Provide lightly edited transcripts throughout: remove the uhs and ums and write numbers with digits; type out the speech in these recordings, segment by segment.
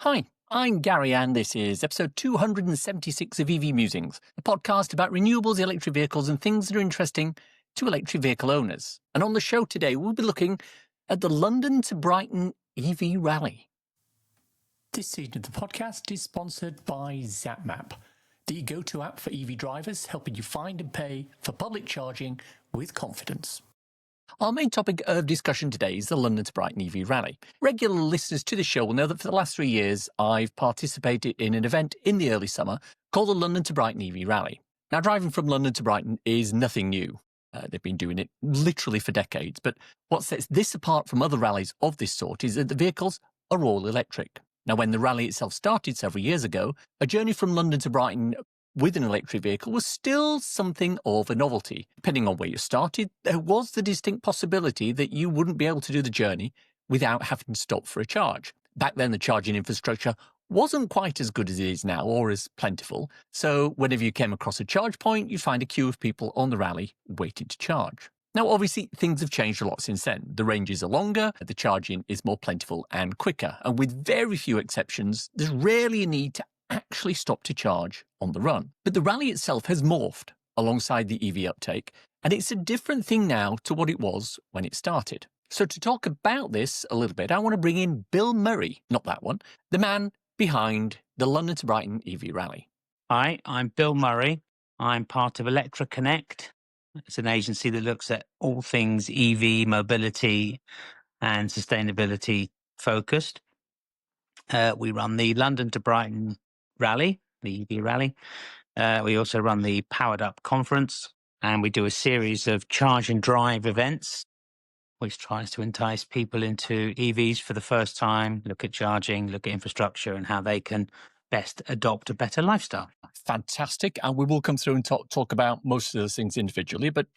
Hi, I'm Gary and this is episode 276 of EV Musings, a podcast about renewables, electric vehicles and things that are interesting to electric vehicle owners. And on the show today, we'll be looking at the London to Brighton EV Rally. This season of the podcast is sponsored by ZapMap, the go-to app for EV drivers, helping you find and pay for public charging with confidence. Our main topic of discussion today is the London to Brighton EV Rally. Regular listeners to the show will know that for the last 3 years, I've participated in an event in the early summer called the London to Brighton EV Rally. Now, driving from London to Brighton is nothing new. They've been doing it literally for decades. But what sets this apart from other rallies of this sort is that the vehicles are all electric. Now, when the rally itself started several years ago, a journey from London to Brighton with an electric vehicle was still something of a novelty. Depending on where you started, there was the distinct possibility that you wouldn't be able to do the journey without having to stop for a charge. Back then, the charging infrastructure wasn't quite as good as it is now or as plentiful, so whenever you came across a charge point, you'd find a queue of people on the rally waiting to charge. Now, obviously, things have changed a lot since then. The ranges are longer, the charging is more plentiful and quicker, and with very few exceptions, there's rarely a need to actually stop to charge on the run. But the rally itself has morphed alongside the EV uptake, and it's a different thing now to what it was when it started. So to talk about this a little bit, I want to bring in Bill Murray, not that one, the man behind the London to Brighton EV Rally. Hi, I'm Bill Murray. I'm part of Electra Connect. It's an agency that looks at all things EV, mobility and sustainability focused. We run the London to Brighton Rally, the EV Rally. We also run the Powered Up Conference, and we do a series of charge and drive events, which tries to entice people into EVs for the first time, look at charging, look at infrastructure and how they can best adopt a better lifestyle. Fantastic. And we will come through and talk about most of those things individually. But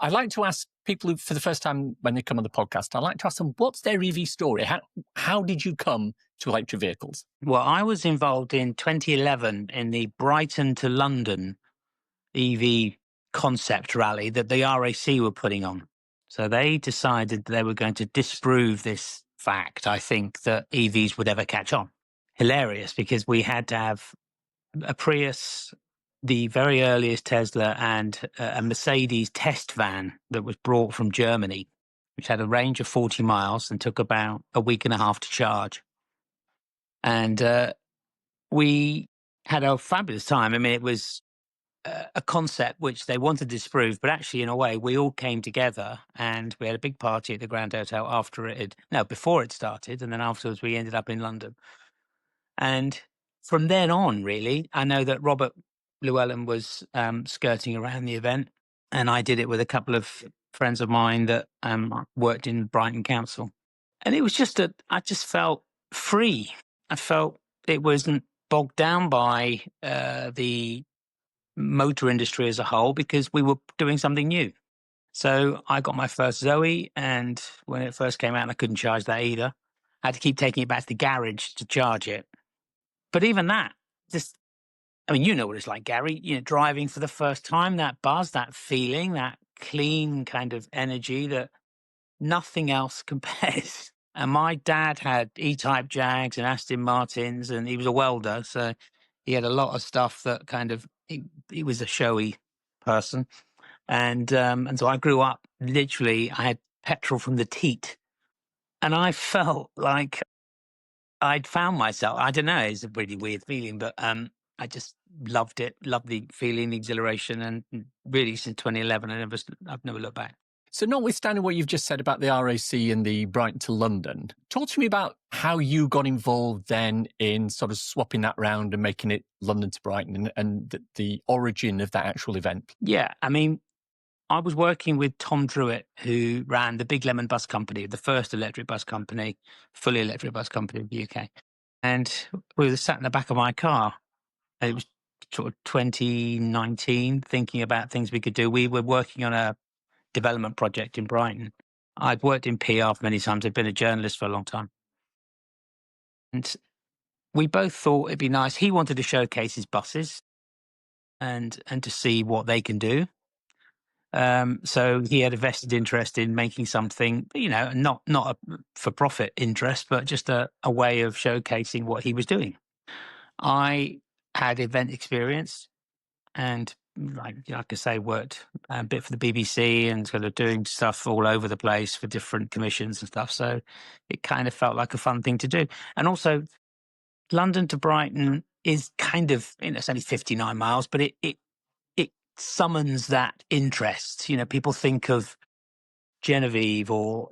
I like to ask people who, for the first time when they come on the podcast, I like to ask them, what's their EV story? How did you come to electric vehicles? Well, I was involved in 2011 in the Brighton to London EV concept rally that the RAC were putting on. So they decided they were going to disprove this fact, I think, that EVs would ever catch on. Hilarious, because we had to have a Prius, the very earliest Tesla, and a Mercedes test van that was brought from Germany, which had a range of 40 miles and took about a week and a half to charge. And we had a fabulous time. I mean, it was a concept which they wanted to disprove, but actually, in a way, we all came together and we had a big party at the Grand Hotel before it started, and then afterwards we ended up in London. And from then on, really, I know that Robert Llewellyn was skirting around the event, and I did it with a couple of friends of mine that worked in Brighton Council. And it was just I just felt free. I felt it wasn't bogged down by the motor industry as a whole, because we were doing something new. So I got my first Zoe, and when it first came out, I couldn't charge that either. I had to keep taking it back to the garage to charge it. But even that, you know what it's like, Gary, driving for the first time, that buzz, that feeling, that clean kind of energy that nothing else compares. And my dad had E-Type Jags and Aston Martins, and he was a welder. So he had a lot of stuff that he was a showy person. And so I grew up, literally, I had petrol from the teat. And I felt like I'd found myself. I don't know, it's a really weird feeling, but I just loved it, loved the feeling, the exhilaration. And really, since 2011, I've never looked back. So notwithstanding what you've just said about the RAC and the Brighton to London, talk to me about how you got involved then in sort of swapping that round and making it London to Brighton and the origin of that actual event. Yeah, I was working with Tom Druitt, who ran the Big Lemon Bus Company, the first electric bus company, fully electric bus company in the UK. And we were sat in the back of my car. It was sort of 2019, thinking about things we could do. We were working on a development project in Brighton. I'd worked in PR for many times. I'd been a journalist for a long time. And we both thought it'd be nice. He wanted to showcase his buses and to see what they can do. So he had a vested interest in making something, not a for-profit interest, but just a way of showcasing what he was doing. I had event experience and, like I say, worked a bit for the BBC and sort of doing stuff all over the place for different commissions and stuff. So it kind of felt like a fun thing to do. And also, London to Brighton is kind of, it's only 59 miles, but it summons that interest. People think of Genevieve or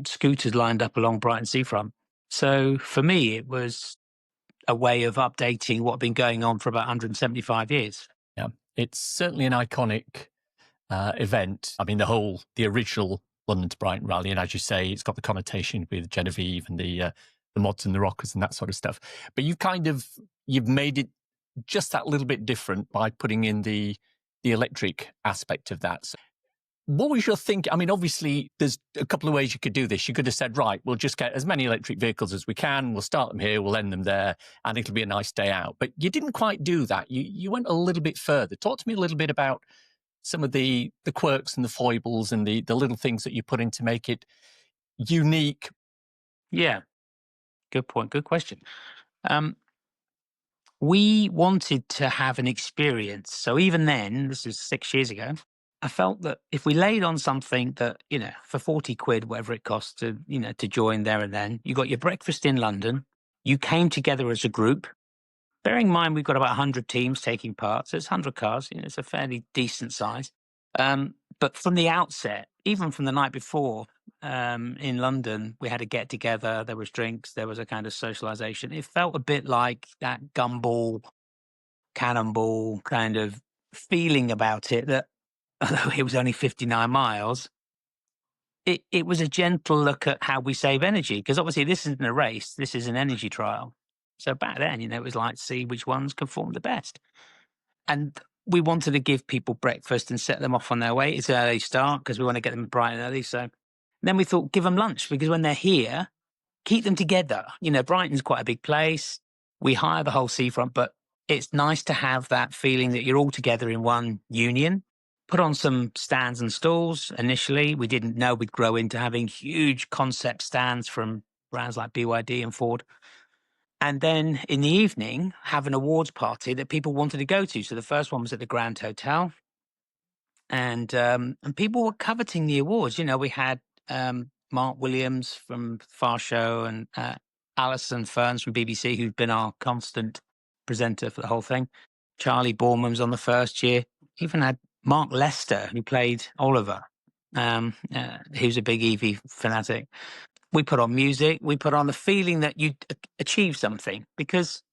scooters lined up along Brighton seafront. So for me, it was a way of updating what had been going on for about 175 years. Yeah, it's certainly an iconic event. I mean, the original London to Brighton rally, and as you say, it's got the connotation with Genevieve and the mods and the rockers and that sort of stuff. But you've made it just that little bit different by putting in the electric aspect of that. So what was your thinking? I mean, obviously, there's a couple of ways you could do this. You could have said, right, we'll just get as many electric vehicles as we can. We'll start them here, we'll end them there, and it'll be a nice day out. But you didn't quite do that. You went a little bit further. Talk to me a little bit about some of the quirks and the foibles and the little things that you put in to make it unique. Yeah, good point. Good question. We wanted to have an experience. So even then, this was 6 years ago, I felt that if we laid on something that, for 40 quid, whatever it costs to join there and then, you got your breakfast in London, you came together as a group. Bearing in mind, we've got about 100 teams taking part. So it's 100 cars, it's a fairly decent size. But from the outset, even from the night before in London, we had a get together. There was drinks. There was a kind of socialization. It felt a bit like that gumball, cannonball kind of feeling about it, that although it was only 59 miles, it was a gentle look at how we save energy. Because obviously this isn't a race. This is an energy trial. So back then, it was like, see which ones conform the best. And we wanted to give people breakfast and set them off on their way. It's an early start because we want to get them bright and early. So then we thought, give them lunch, because when they're here, keep them together. Brighton's quite a big place. We hire the whole seafront, but it's nice to have that feeling that you're all together in one union. Put on some stands and stalls. Initially, we didn't know we'd grow into having huge concept stands from brands like BYD and Ford. And then in the evening, have an awards party that people wanted to go to. So the first one was at the Grand Hotel, and people were coveting the awards. We had Mark Williams from Far Show and Alison Ferns from BBC, who'd been our constant presenter for the whole thing. Charlie Borman was on the first year. Even had Mark Lester, who played Oliver, who's a big EV fanatic. We put on music. We put on the feeling that you'd achieve something, because,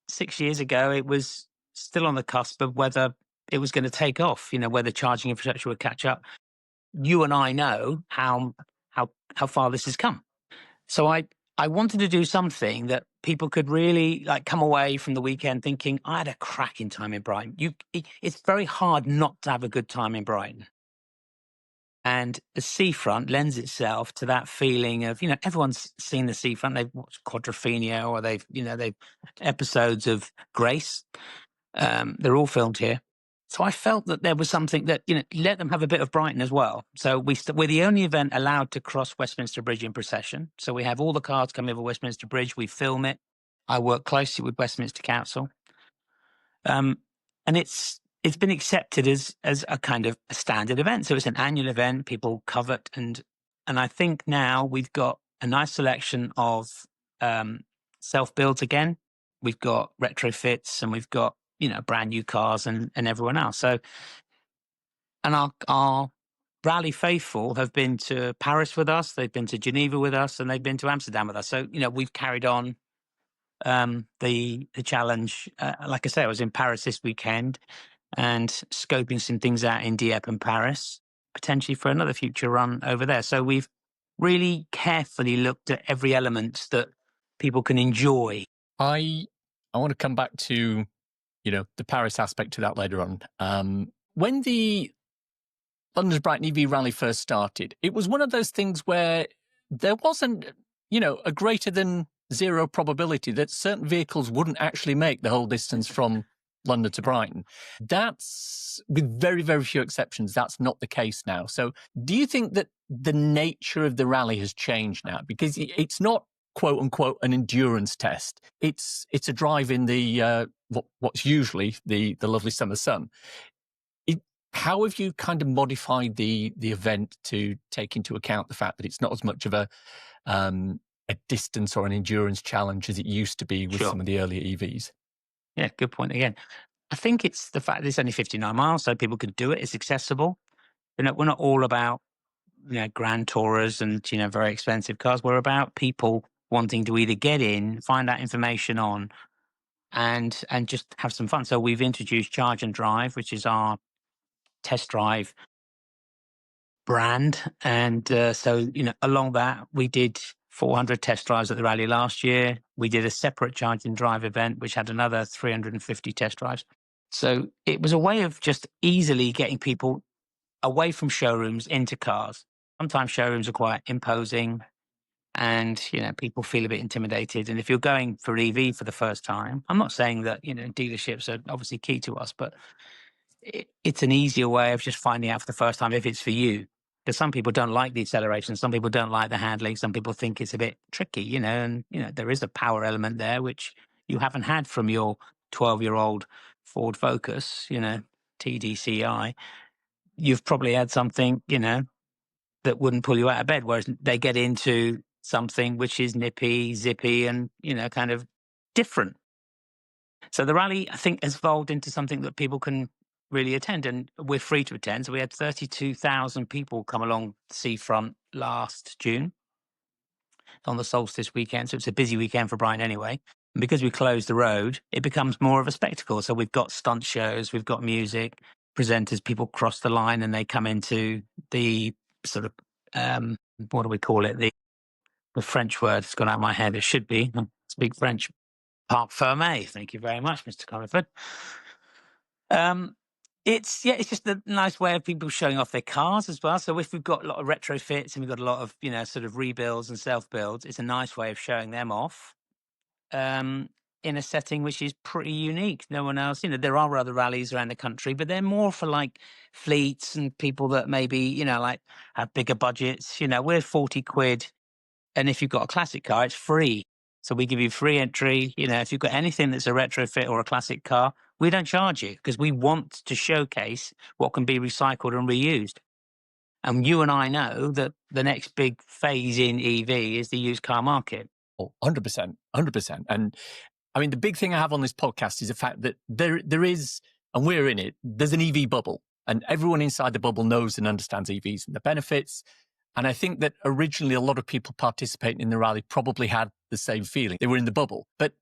6 years ago, it was still on the cusp of whether it was going to take off, whether charging infrastructure would catch up. You and I know how far this has come. So I wanted to do something that people could really come away from the weekend thinking, I had a cracking time in Brighton. It's very hard not to have a good time in Brighton. And the seafront lends itself to that feeling of, everyone's seen the seafront. They've watched Quadrophenia, or they've episodes of Grace. They're all filmed here. So I felt that there was something that, let them have a bit of Brighton as well. So we're the only event allowed to cross Westminster Bridge in procession. So we have all the cars coming over Westminster Bridge. We film it. I work closely with Westminster Council. And it's been accepted as a kind of a standard event. So it's an annual event, people covet. And I think now we've got a nice selection of self-builds again. We've got retrofits, and we've got, brand new cars and everyone else. So, and our rally faithful have been to Paris with us, they've been to Geneva with us, and they've been to Amsterdam with us. So, we've carried on the challenge. Like I say, I was in Paris this weekend and scoping some things out in Dieppe and Paris, potentially for another future run over there. So we've really carefully looked at every element that people can enjoy. I want to come back to the Paris aspect to that later on. When the London Brighton EV Rally first started, it was one of those things where there wasn't, a greater than zero probability that certain vehicles wouldn't actually make the whole distance from London to Brighton. That's, with very, very few exceptions, that's not the case now. So do you think that the nature of the rally has changed now? Because it's not, quote unquote, an endurance test. It's a drive in the what's usually the lovely summer sun. How have you kind of modified the event to take into account the fact that it's not as much of a distance or an endurance challenge as it used to be with some of the earlier EVs? Yeah, good point again. I think it's the fact that it's only 59 miles, so people can do it. It's accessible. We're not all about grand tourers and very expensive cars. We're about people wanting to either get in, find out information on, and just have some fun. So we've introduced Charge and Drive, which is our test drive brand, and so along that we did 400 test drives at the rally last year. We did a separate Charge and Drive event, which had another 350 test drives. So it was a way of just easily getting people away from showrooms into cars. Sometimes showrooms are quite imposing and, people feel a bit intimidated. And if you're going for EV for the first time, I'm not saying that, dealerships are obviously key to us, but it's an easier way of just finding out for the first time if it's for you. Because some people don't like the acceleration, some people don't like the handling, some people think it's a bit tricky, and there is a power element there which you haven't had from your 12-year-old Ford Focus, TDCi. You've probably had something, that wouldn't pull you out of bed, whereas they get into something which is nippy, zippy, and kind of different. So the rally, I think, has evolved into something that people can really attend, and we're free to attend. So we had 32,000 people come along the seafront last June on the solstice weekend. So it's a busy weekend for Brighton anyway. And because we closed the road, it becomes more of a spectacle. So we've got stunt shows, we've got music, presenters, people cross the line and they come into the sort of, what do we call it? The French word has gone out of my head. It should be, I speak French. Parc Fermé. Thank you very much, Mr. Comerford. It's just a nice way of people showing off their cars as well. So if we've got a lot of retrofits and we've got a lot of sort of rebuilds and self builds, it's a nice way of showing them off in a setting which is pretty unique. No one else, there are other rallies around the country, but they're more for like fleets and people that maybe like have bigger budgets. We're 40 quid, and if you've got a classic car, it's free. So we give you free entry. If you've got anything that's a retrofit or a classic car, we don't charge you because we want to showcase what can be recycled and reused. And you and I know that the next big phase in EV is the used car market. Oh, 100%, 100%. And I mean, the big thing I have on this podcast is the fact that there is, and we're in it, there's an EV bubble, and everyone inside the bubble knows and understands EVs and the benefits. And I think that originally a lot of people participating in the rally probably had the same feeling. They were in the bubble. But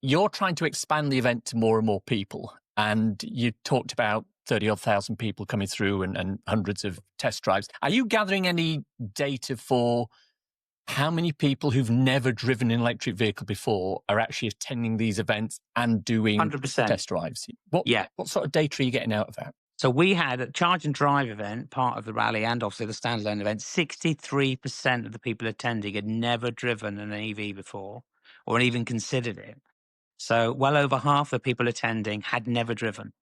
you're trying to expand the event to more and more people. And you talked about 30-odd thousand people coming through and hundreds of test drives. Are you gathering any data for how many people who've never driven an electric vehicle before are actually attending these events and doing 100%. Test drives? What sort of data are you getting out of that? So we had a Charge and Drive event, part of the rally, and obviously the standalone event. 63% of the people attending had never driven an EV before or even considered it. So well over half the people attending had never driven.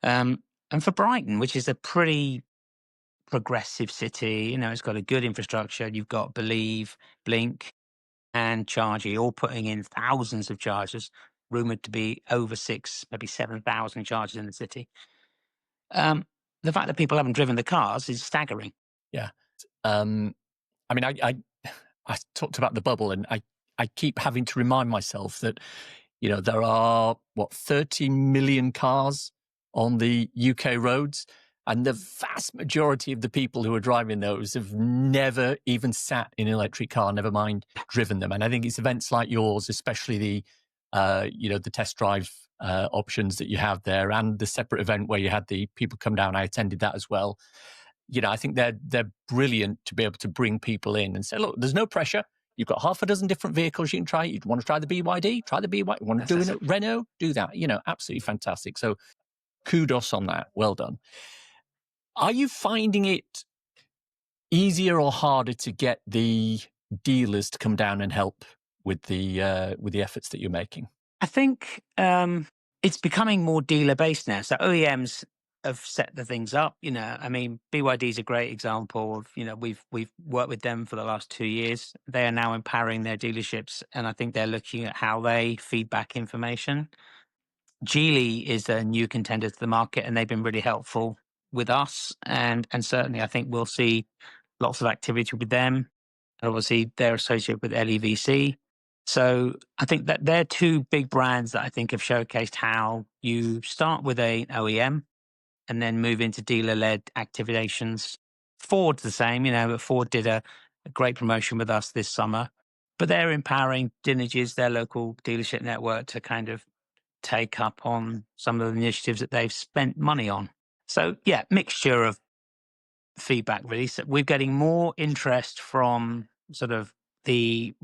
And for Brighton, which is a pretty progressive city, it's got a good infrastructure. You've got Believe, Blink, and Chargy all putting in thousands of chargers, rumoured to be over 6,000, maybe 7,000 chargers in the city. The fact that people haven't driven the cars is staggering. Yeah. I mean, I talked about the bubble, and I keep having to remind myself that, there are, 30 million cars on the UK roads, and the vast majority of the people who are driving those have never even sat in an electric car, never mind driven them. And I think it's events like yours, especially the test drive options that you have there, and the separate event where you had the people come down. I attended that as well. I think they're brilliant to be able to bring people in and say, look, there's no pressure. You've got half a dozen different vehicles you can try. You want to try the BYD? Try the BYD. You want to do a Renault? Do that. Absolutely fantastic. So kudos on that. Well done. Are you finding it easier or harder to get the dealers to come down and help with the efforts that you're making? I think It's becoming more dealer based now. So OEMs have set the things up. I mean, BYD is a great example of, we've worked with them for the last 2 years. They are now empowering their dealerships, and I think they're looking at how they feed back information. Geely is a new contender to the market, and they've been really helpful with us. And certainly, I think we'll see lots of activity with them. And obviously, they're associated with LEVC. So I think that they're two big brands that I think have showcased how you start with an OEM and then move into dealer-led activations. Ford's the same, but Ford did a great promotion with us this summer. But they're empowering Dynages, their local dealership network, to kind of take up on some of the initiatives that they've spent money on. So yeah, mixture of feedback really. So we're getting more interest from sort of the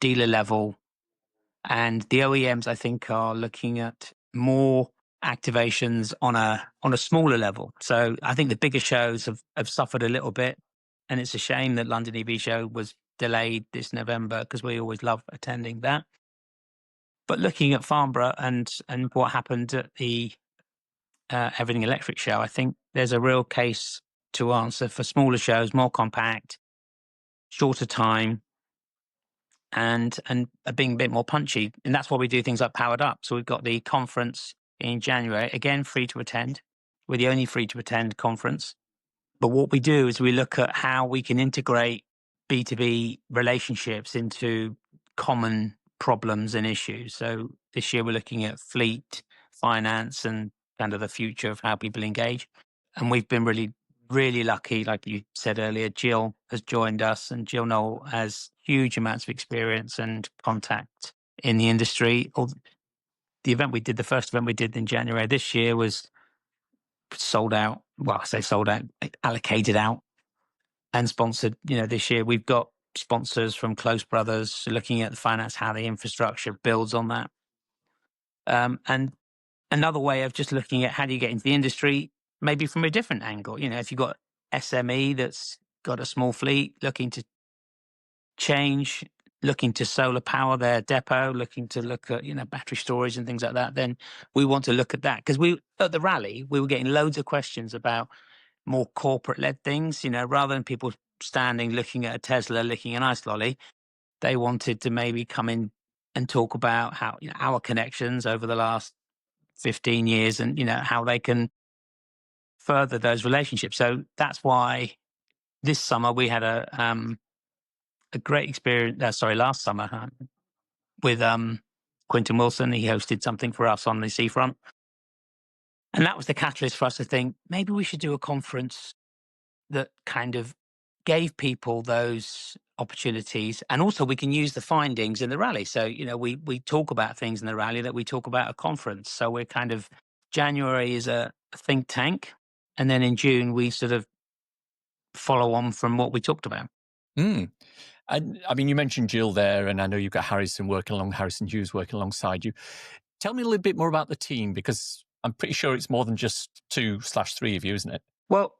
dealer level, and the OEMs I think are looking at more activations on a smaller level. So I think the bigger shows have suffered a little bit, and it's a shame that London EV Show was delayed this November, because we always love attending that. But looking at Farnborough and what happened at the Everything Electric show, I think there's a real case to answer for smaller shows, more compact, shorter time, and being a bit more punchy. And that's why we do things like Powered Up. So we've got the conference in January, again, free to attend. We're the only free to attend conference. But what we do is we look at how we can integrate B2B relationships into common problems and issues. So this year we're looking at fleet, finance, and kind of the future of how people engage. And we've been really, really lucky. Like you said earlier, Jill has joined us, and Jill Knoll has huge amounts of experience and contact in the industry. The first event we did in January this year was sold out. Well, I say sold out, allocated out and sponsored. This year we've got sponsors from Close Brothers looking at the finance, how the infrastructure builds on that. And another way of just looking at how do you get into the industry, maybe from a different angle. If you've got SME that's got a small fleet looking to change, looking to solar power their depot, looking to look at, battery storage and things like that, then we want to look at that. Because at the rally, we were getting loads of questions about more corporate-led things, rather than people standing looking at a Tesla, licking an ice lolly. They wanted to maybe come in and talk about how our connections over the last 15 years and, how they can further those relationships. So that's why this summer we had a great experience. Last summer with Quinton Wilson. He hosted something for us on the seafront. And that was the catalyst for us to think maybe we should do a conference that kind of gave people those opportunities, and also we can use the findings in the rally. So we talk about things in the rally that we talk about at a conference. So we're kind of, January is a think tank, and then in June we sort of follow on from what we talked about. And I mean, you mentioned Jill there, and I know you've got Harrison Hughes working alongside you. Tell me a little bit more about the team, because I'm pretty sure it's more than just 2/3 of you, isn't it? Well,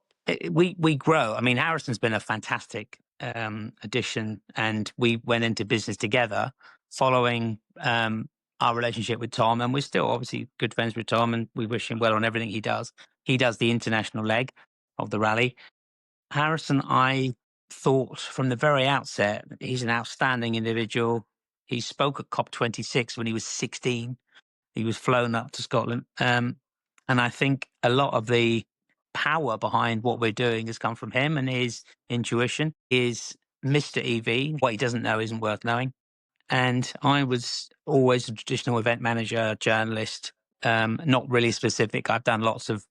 we grow. I mean, Harrison's been a fantastic addition, and we went into business together following our relationship with Tom, and we're still obviously good friends with Tom, and we wish him well on everything he does. He does the international leg of the rally. Harrison, I thought from the very outset, he's an outstanding individual. He spoke at COP26 when he was 16. He was flown up to Scotland. And I think a lot of the power behind what we're doing has come from him and his intuition. Is Mr. EV. What he doesn't know isn't worth knowing. And I was always a traditional event manager, journalist, not really specific. I've done lots of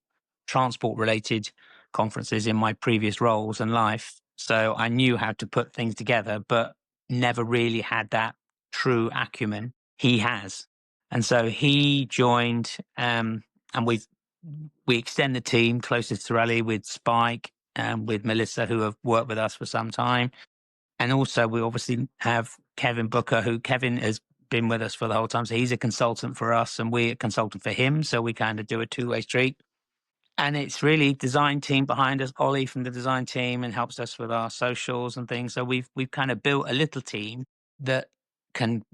transport related conferences in my previous roles and life. So I knew how to put things together, but never really had that true acumen. He has. And so he joined, and we extend the team closest to rally with Spike and with Melissa, who have worked with us for some time. And also we obviously have Kevin Booker, who Kevin has been with us for the whole time. So he's a consultant for us and we're a consultant for him. So we kind of do a two-way street. And it's really design team behind us, Ollie from the design team, and helps us with our socials and things. So we've kind of built a little team that can,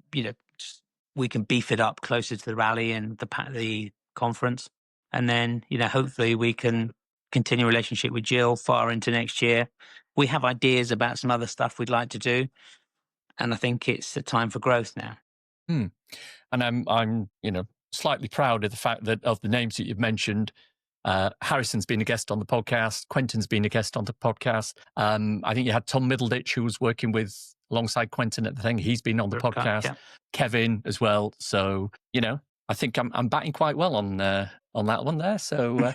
we can beef it up closer to the rally and the conference. And then, hopefully we can continue a relationship with Jill far into next year. We have ideas about some other stuff we'd like to do. And I think it's the time for growth now. And I'm slightly proud of the fact that of the names that you've mentioned, Harrison's been a guest on the podcast. Quentin's been a guest on the podcast. I think you had Tom Middleditch, who was working alongside Quentin at the thing. He's been on the podcast. Yeah. Kevin as well. So, I think I'm batting quite well on that one there. So,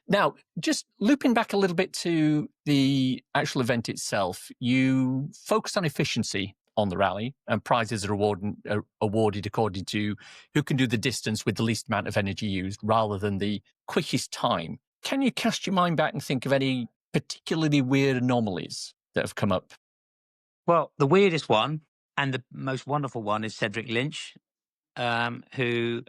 now, just looping back a little bit to the actual event itself, you focused on efficiency on the rally, and prizes are awarded according to who can do the distance with the least amount of energy used rather than the quickest time. Can you cast your mind back and think of any particularly weird anomalies that have come up? Well, the weirdest one and the most wonderful one is Cedric Lynch, who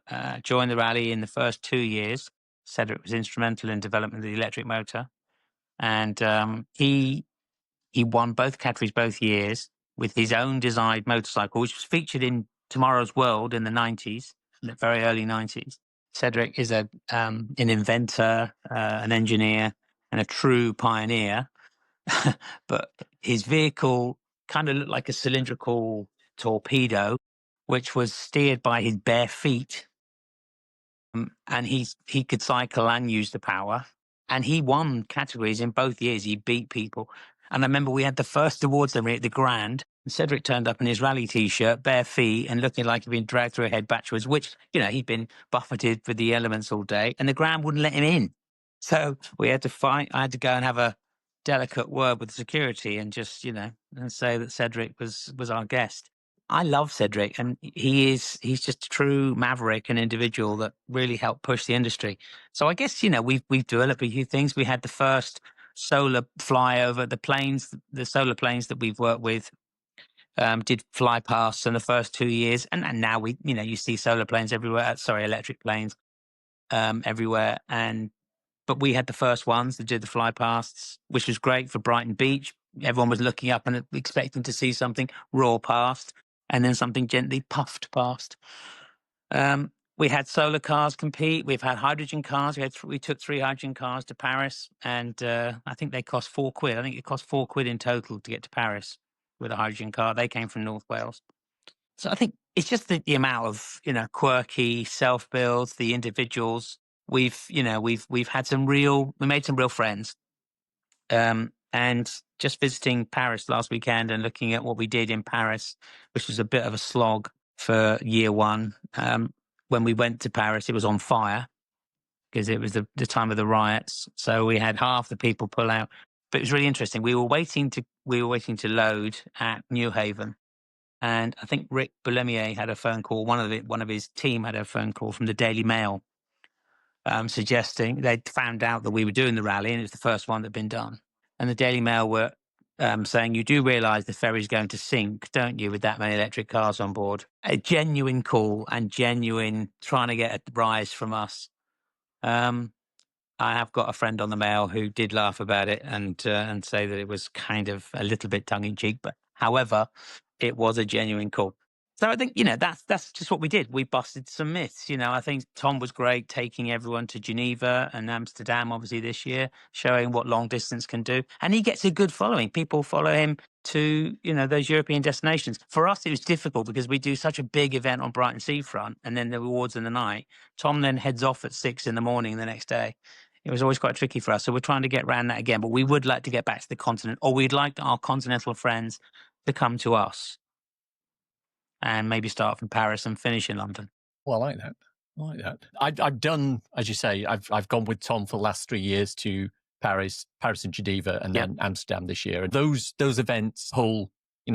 joined the rally in the first 2 years. Cedric was instrumental in development of the electric motor, and he won both categories both years with his own designed motorcycle, which was featured in Tomorrow's World in the 90s, in the very early 90s. Cedric is an inventor, an engineer, and a true pioneer. But his vehicle kind of looked like a cylindrical torpedo, which was steered by his bare feet. And he could cycle and use the power. And he won categories in both years. He beat people. And I remember we had the first awards ceremony at the Grand. And Cedric turned up in his rally T-shirt, bare feet, and looking like he'd been dragged through a head backwards, which, he'd been buffeted with the elements all day. And the Grand wouldn't let him in. So we had to fight. I had to go and have a delicate word with security and just, and say that Cedric was our guest. I love Cedric, and he's just a true maverick, an individual that really helped push the industry. So I guess, we've developed a few things. We had the first solar flyover, the solar planes that we've worked with did fly past in the first 2 years. And now you see solar planes everywhere, electric planes everywhere. But we had the first ones that did the fly pasts, which was great for Brighton Beach. Everyone was looking up and expecting to see something roar past, and then something gently puffed past. We had solar cars compete. We've had hydrogen cars. We took 3 hydrogen cars to Paris, and I think they cost £4. I think it cost £4 in total to get to Paris with a hydrogen car. They came from North Wales. So I think it's just the amount of quirky self builds, the individuals. We've had we made some real friends. And just visiting Paris last weekend and looking at what we did in Paris, which was a bit of a slog for year one. When we went to Paris, it was on fire because it was the time of the riots. So we had half the people pull out. But it was really interesting. We were waiting to load at Newhaven. And I think Rick Boulemier had a phone call. One of his team had a phone call from the Daily Mail suggesting they'd found out that we were doing the rally, and it was the first one that had been done. And the Daily Mail were saying, "You do realise the ferry's going to sink, don't you, with that many electric cars on board?" A genuine call and genuine trying to get a rise from us. I have got a friend on the Mail who did laugh about it and say that it was kind of a little bit tongue in cheek, but however, it was a genuine call. So I think, that's just what we did. We busted some myths. I think Tom was great taking everyone to Geneva and Amsterdam, obviously this year, showing what long distance can do. And he gets a good following. People follow him to, those European destinations. For us, it was difficult because we do such a big event on Brighton Seafront and then the awards in the night. Tom then heads off at 6 a.m. the next day. It was always quite tricky for us. So we're trying to get around that again. But we would like to get back to the continent, or we'd like our continental friends to come to us and maybe start from Paris and finish in London. Well, I like that. I've done, as you say, I've gone with Tom for the last 3 years to Paris and Geneva, and then Amsterdam this year. And those events,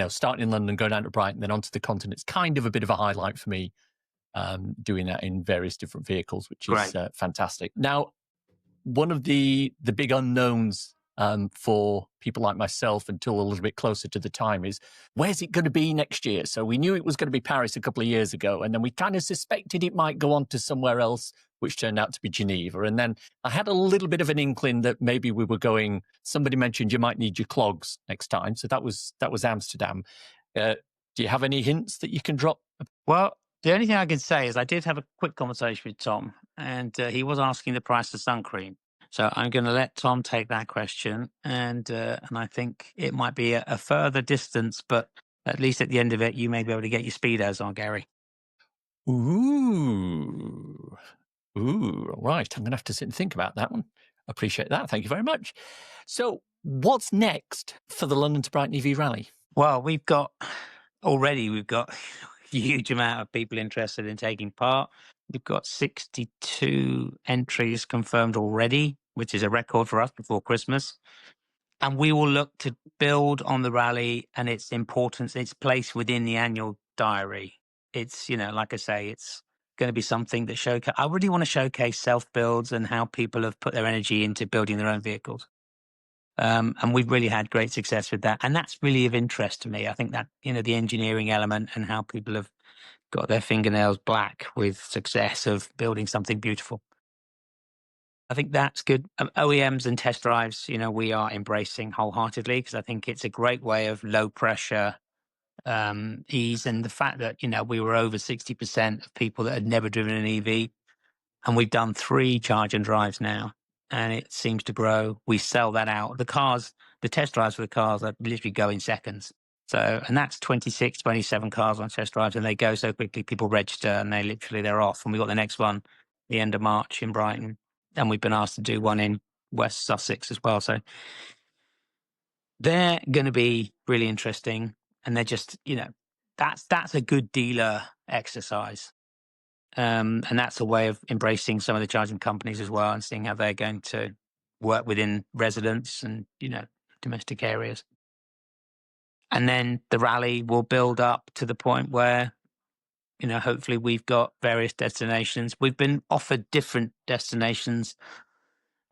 starting in London, going down to Brighton, then onto the continent, it's kind of a bit of a highlight for me, doing that in various different vehicles, which is fantastic. Now, one of the big unknowns for people like myself until a little bit closer to the time is, where's it going to be next year? So we knew it was going to be Paris a couple of years ago, and then we kind of suspected it might go on to somewhere else, which turned out to be Geneva. And then I had a little bit of an inkling that maybe we were somebody mentioned you might need your clogs next time. So that was Amsterdam. Do you have any hints that you can drop? Well, the only thing I can say is I did have a quick conversation with Tom, and he was asking the price of sun cream. So I'm going to let Tom take that question, and I think it might be a further distance, but at least at the end of it, you may be able to get your speedos on, Gary. Ooh. Right. I'm going to have to sit and think about that one. Appreciate that. Thank you very much. So what's next for the London to Brighton EV Rally? Well, we've got a huge amount of people interested in taking part. We've got 62 entries confirmed already, which is a record for us before Christmas. And we will look to build on the rally and its importance, its place within the annual diary. It's, like I say, it's going to be something that I really want to showcase self-builds and how people have put their energy into building their own vehicles. And we've really had great success with that. And that's really of interest to me. I think that, the engineering element and how people have got their fingernails black with success of building something beautiful. I think that's good. OEMs and test drives, we are embracing wholeheartedly because I think it's a great way of low pressure ease. And the fact that, we were over 60% of people that had never driven an EV, and we've done 3 charge and drives now, and it seems to grow. We sell that out. The test drives for the cars are literally go in seconds. So, and that's 26, 27 cars on test drives, and they go so quickly, people register and they're off. And we got the next one the end of March in Brighton. And we've been asked to do one in West Sussex as well. So they're going to be really interesting. And they're just, that's a good dealer exercise. And that's a way of embracing some of the charging companies as well and seeing how they're going to work within residents and, domestic areas. And then the rally will build up to the point where, hopefully we've got various destinations. We've been offered different destinations.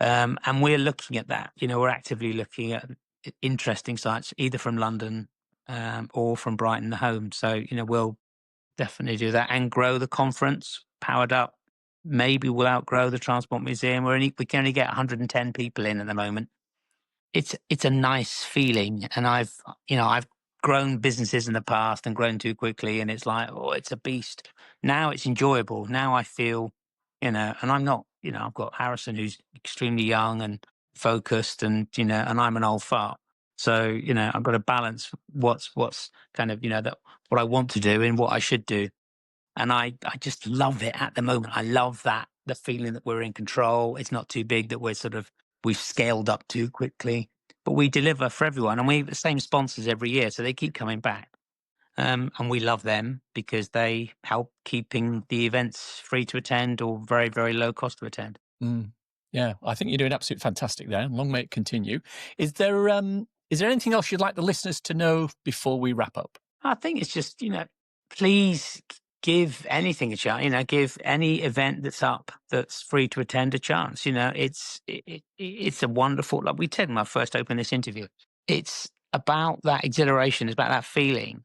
And we're looking at that. We're actively looking at interesting sites, either from London or from Brighton home. So, we'll definitely do that and grow the conference powered up. Maybe we'll outgrow the Transport Museum. We can only get 110 people in at the moment. It's a nice feeling. And I've grown businesses in the past and grown too quickly. And it's like, oh, it's a beast. Now it's enjoyable. Now I feel, and I'm not, I've got Harrison who's extremely young and focused and, and I'm an old fart. So, I've got to balance what's kind of, that what I want to do and what I should do. And I just love it at the moment. I love the feeling that we're in control. It's not too big that we've scaled up too quickly, but we deliver for everyone. And we have the same sponsors every year. So they keep coming back. And we love them because they help keeping the events free to attend or very, very low cost to attend. Yeah, I think you're doing absolutely fantastic there. Long may it continue. Is there anything else you'd like the listeners to know before we wrap up? I think it's just, please give anything a chance, give any event that's up that's free to attend a chance. It's a wonderful, like we said when I first opened this interview, it's about that exhilaration, it's about that feeling.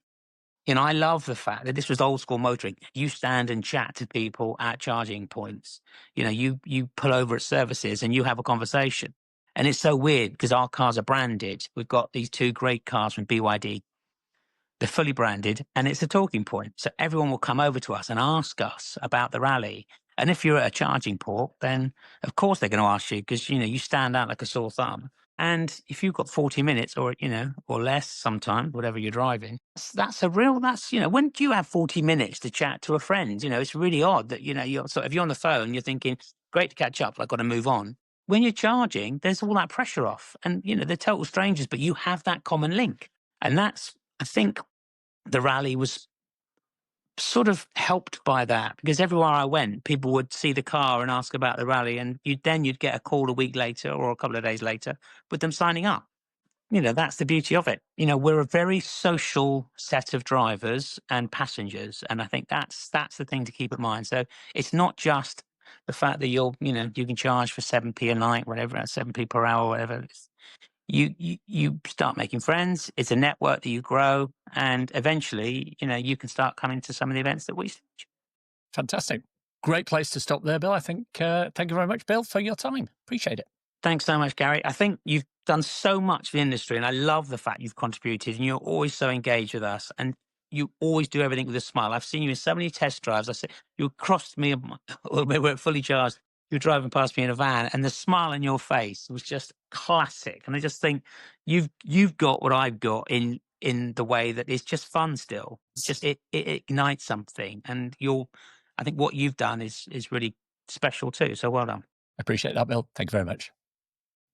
I love the fact that this was old school motoring. You stand and chat to people at charging points. You pull over at services and you have a conversation. And it's so weird because our cars are branded. We've got these 2 great cars from BYD. They're fully branded and it's a talking point. So everyone will come over to us and ask us about the rally. And if you're at a charging port, then of course they're going to ask you because, you stand out like a sore thumb. And if you've got 40 minutes or, or less sometimes, whatever you're driving, when do you have 40 minutes to chat to a friend? It's really odd that, if you're on the phone, you're thinking, great to catch up, I've got to move on. When you're charging, there's all that pressure off and, they're total strangers, but you have that common link. And I think the rally was sort of helped by that because everywhere I went, people would see the car and ask about the rally, and you'd get a call a week later or a couple of days later with them signing up. That's the beauty of it. We're a very social set of drivers and passengers, and I think that's the thing to keep in mind. So it's not just the fact that you can charge for 7p a night, whatever, 7p per hour, whatever. You start making friends. It's a network that you grow, and eventually, you can start coming to some of the events that we stage. Fantastic. Great place to stop there, Bill. I think, thank you very much, Bill, for your time. Appreciate it. Thanks so much, Gary. I think you've done so much for the industry, and I love the fact you've contributed and you're always so engaged with us. And you always do everything with a smile. I've seen you in so many test drives. I said you crossed me when we were fully charged. You were driving past me in a van, and the smile on your face was just classic. And I just think you've got what I've got in the way that it's just fun still. It's just it ignites something, and I think what you've done is really special too. So well done. I appreciate that, Bill. Thank you very much.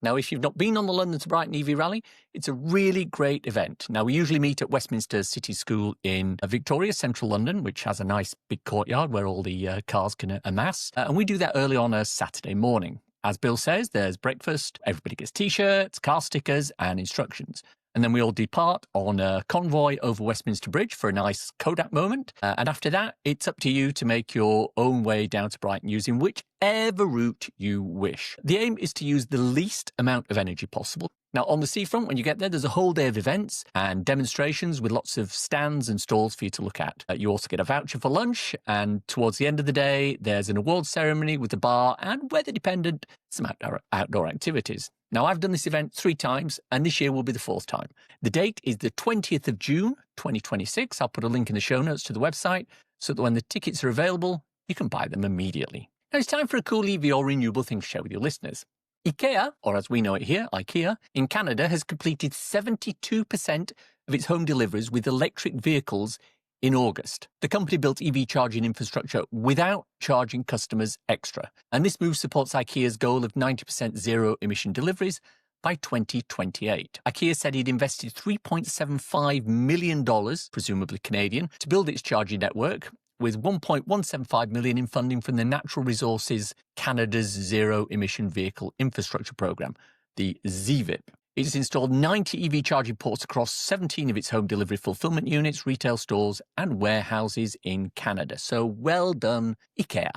Now, if you've not been on the London to Brighton EV Rally, it's a really great event. Now, we usually meet at Westminster City School in Victoria, central London, which has a nice big courtyard where all the cars can amass. And we do that early on a Saturday morning. As Bill says, there's breakfast, everybody gets T-shirts, car stickers and instructions. And then we all depart on a convoy over Westminster Bridge for a nice Kodak moment. And after that, it's up to you to make your own way down to Brighton using whichever route you wish. The aim is to use the least amount of energy possible. Now, on the seafront, when you get there, there's a whole day of events and demonstrations with lots of stands and stalls for you to look at. You also get a voucher for lunch, and towards the end of the day, there's an awards ceremony with a bar and, weather-dependent, some outdoor activities. Now, I've done this event 3 times, and this year will be the 4th time. The date is the 20th of June, 2026. I'll put a link in the show notes to the website so that when the tickets are available, you can buy them immediately. Now, it's time for a cool EV or renewable thing to share with your listeners. IKEA, or as we know it here, IKEA, in Canada has completed 72% of its home deliveries with electric vehicles in August. The company built EV charging infrastructure without charging customers extra. And this move supports IKEA's goal of 90% zero-emission deliveries by 2028. IKEA said it invested $3.75 million, presumably Canadian, to build its charging network, with $1.175 million in funding from the Natural Resources Canada's Zero Emission Vehicle Infrastructure Program, the ZVIP. It has installed 90 EV charging ports across 17 of its home delivery fulfillment units, retail stores, and warehouses in Canada. So well done, IKEA.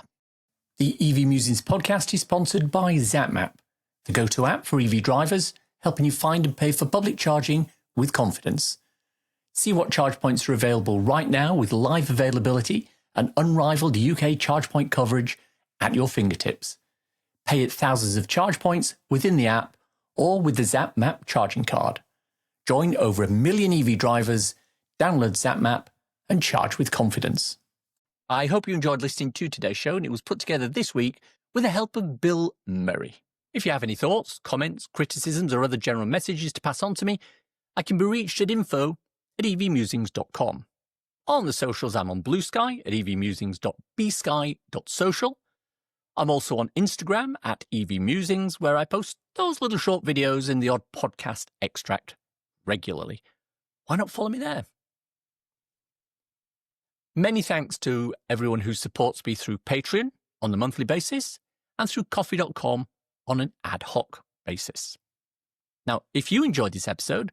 The EV Musings podcast is sponsored by ZapMap, the go-to app for EV drivers, helping you find and pay for public charging with confidence. See what charge points are available right now with live availability and unrivaled UK charge point coverage at your fingertips. Pay at thousands of charge points within the app or with the ZapMap charging card. Join over 1 million EV drivers, download ZapMap and charge with confidence. I hope you enjoyed listening to today's show, and it was put together this week with the help of Bill Murray. If you have any thoughts, comments, criticisms or other general messages to pass on to me, I can be reached at info@evmusings.com. On the socials, I'm on Blue Sky at evmusings.bsky.social. I'm also on Instagram at evmusings, where I post those little short videos and the odd podcast extract regularly. Why not follow me there? Many thanks to everyone who supports me through Patreon on a monthly basis and through coffee.com on an ad hoc basis. Now, if you enjoyed this episode,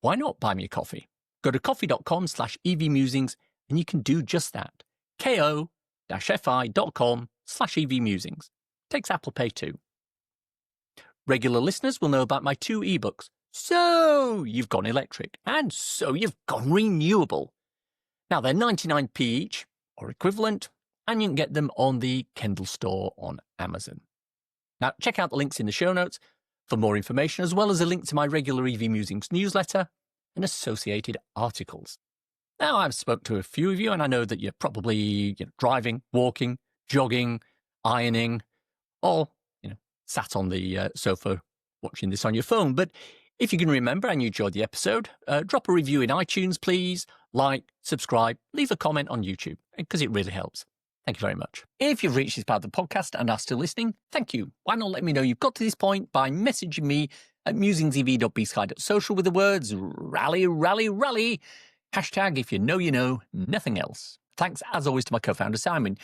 why not buy me a coffee? Go to coffee.com/evmusings and you can do just that. ko-fi.com/evmusings. Takes Apple Pay too. Regular listeners will know about my 2 ebooks. So you've gone electric, and so you've gone renewable. Now they're 99p each, or equivalent, and you can get them on the Kindle store on Amazon. Now check out the links in the show notes for more information, as well as a link to my regular EV Musings newsletter and associated articles. Now, I've spoken to a few of you, and I know that you're probably driving, walking, jogging, ironing, or sat on the sofa watching this on your phone. But if you can remember and you enjoyed the episode, drop a review in iTunes, please. Like, subscribe, leave a comment on YouTube, because it really helps. Thank you very much. If you've reached this part of the podcast and are still listening, thank you. Why not let me know you've got to this point by messaging me at musingsev.bsky.social with the words rally, rally, rally. Hashtag if you know, nothing else. Thanks, as always, to my co-founder, Simon.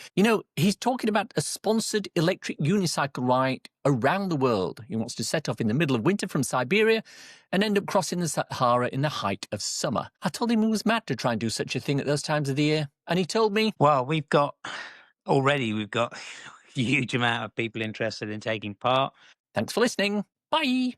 He's talking about a sponsored electric unicycle ride around the world. He wants to set off in the middle of winter from Siberia and end up crossing the Sahara in the height of summer. I told him he was mad to try and do such a thing at those times of the year. And he told me, well, we've got a huge amount of people interested in taking part. Thanks for listening. Bye.